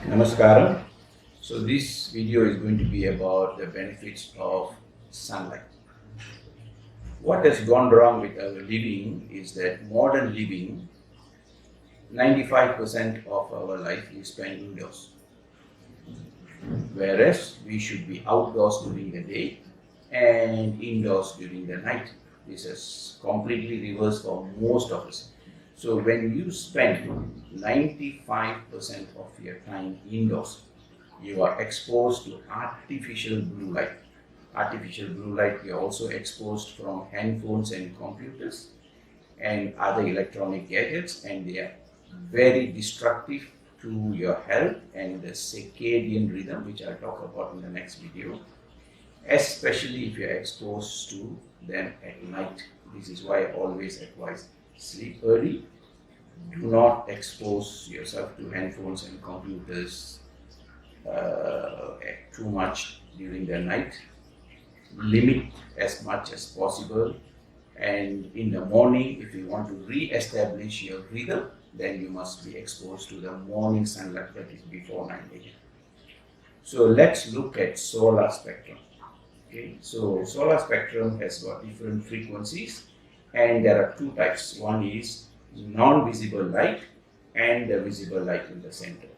Namaskaram. So this video is going to be about the benefits of sunlight. What has gone wrong with our living is that modern living, 95% of our life is spent indoors. Whereas we should be outdoors during the day and indoors during the night. This is completely reversed for most of us. So when you spend 95% of your time indoors, you are exposed to artificial blue light. Artificial blue light, you are also exposed from handphones and computers and other electronic gadgets, and they are very destructive to your health and the circadian rhythm, which I'll talk about in the next video, especially if you are exposed to them at night. This is why I always advise sleep early. Do not expose yourself to handphones and computers too much during the night. Limit as much as possible. And in the morning, if you want to re-establish your rhythm, then you must be exposed to the morning sunlight, that is before 9 a.m. So let's look at solar spectrum. Okay, so solar spectrum has got different frequencies, and there are two types. One is non-visible light and the visible light in the center.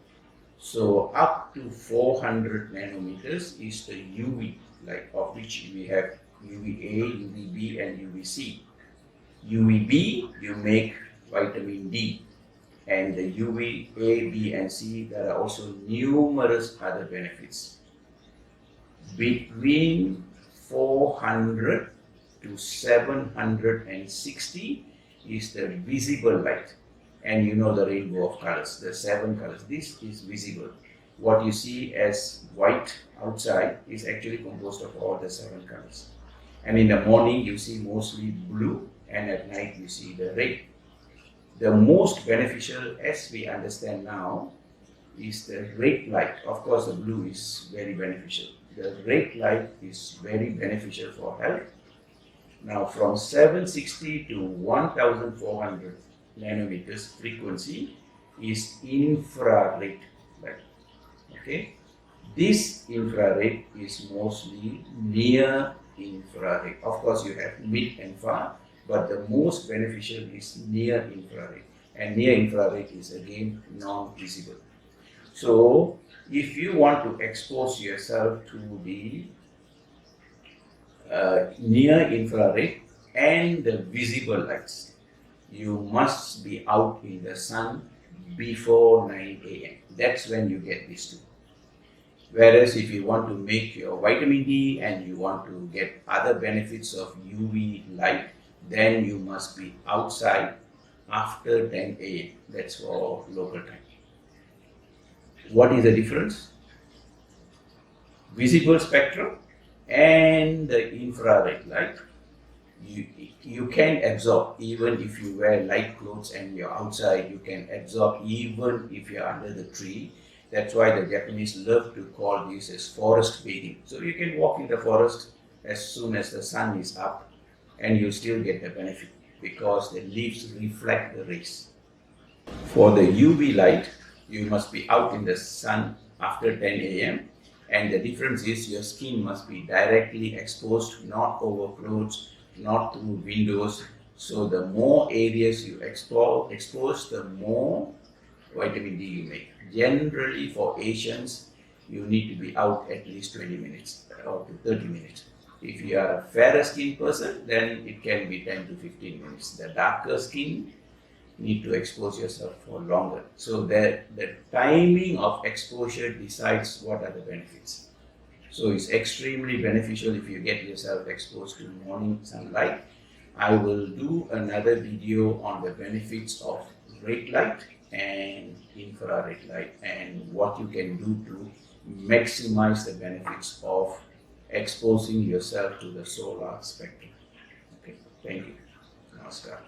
So up to 400 nanometers is the UV light, of which we have UVA, UVB and UVC. UVB, you make vitamin D, and the UVA, B and C, there are also numerous other benefits. Between 400 to 760 is the visible light, and you know the rainbow of colors, the 7 colors. This is visible. What you see as white outside is actually composed of all the 7 colors. And in the morning you see mostly blue, and at night you see the red. The most beneficial, as we understand now, is the red light. Of course, the blue is very beneficial. The red light is very beneficial for health. Now, from 760 to 1400 nanometers frequency is infrared light. Okay, this infrared is mostly near infrared. Of course, you have mid and far, but the most beneficial is near infrared, and near infrared is again non-visible. So, if you want to expose yourself to the near infrared and the visible lights, you must be out in the sun before 9 a.m. That's when you get these two. Whereas if you want to make your vitamin D and you want to get other benefits of UV light, then you must be outside after 10 a.m. That's for local time. What is the difference? Visible spectrum and the infrared light, you can absorb even if you wear light clothes and you're outside. You can absorb even if you're under the tree. That's why the Japanese love to call this as forest bathing. So you can walk in the forest as soon as the sun is up and you still get the benefit because the leaves reflect the rays. For the UV light, you must be out in the sun after 10 a.m. and the difference is your skin must be directly exposed, not over clothes, not through windows. So the more areas you expose, the more vitamin D you make. Generally for Asians, you need to be out at least 20 minutes or to 30 minutes. If you are a fairer skinned person, then it can be 10 to 15 minutes. The darker skin need to expose yourself for longer. So the timing of exposure decides what are the benefits. So it's extremely beneficial if you get yourself exposed to morning sunlight. I will do another video on the benefits of red light and infrared light and what you can do to maximize the benefits of exposing yourself to the solar spectrum. Okay, thank you. Namaskar.